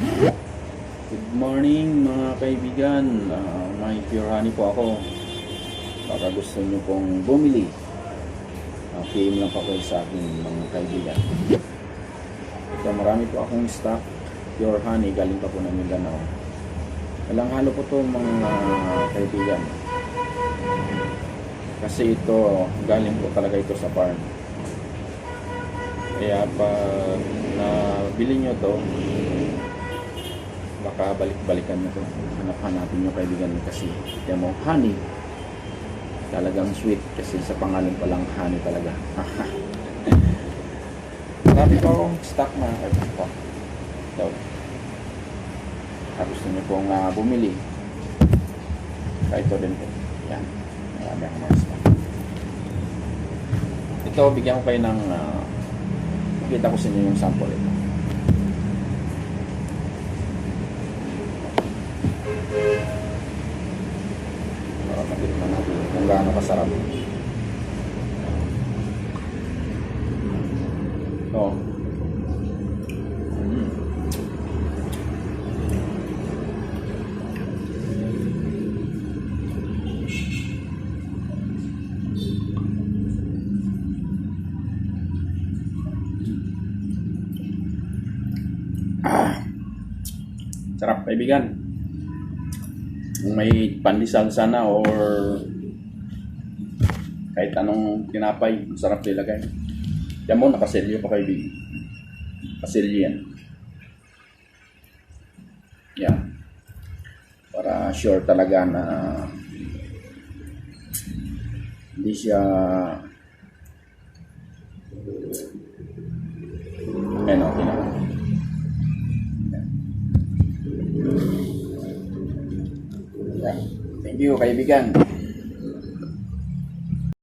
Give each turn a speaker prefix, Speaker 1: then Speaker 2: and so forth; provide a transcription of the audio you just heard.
Speaker 1: Good morning mga kaibigan. May pure honey po ako. Baka gusto nyo pong bumili. PM lang po kayo sa akin mga kaibigan. Ito, marami po akong stock pure honey. Galing pa po ng Mindanao. Walang halo po to mga kaibigan. Kasi ito, galing po talaga ito sa farm. Kaya pag nabili nyo to, baka balik-balikan nyo to. Hanap-hanapin nyo kaibigan kasi kaya mo, honey talagang sweet kasi sa pangalan pa lang honey talaga. Marami po akong stock mga kaibigan po. So, gusto nyo pong bumili, kaya ito din po. Yan, marami akong mga stock. Ito, bigyan ko kayo ng kita ko sa inyo yung sample ito. Para matikman natin kung gaano kasarap. Oh. Sarap kaibigan. Kung may pandesal sana or kahit anong tinapay, sarap nilagay. Yan mo, nakaselyo pa kaibigan. Nakaselyo yan. Yan. Para sure talaga na hindi siya okay na. Thank you kaibigan.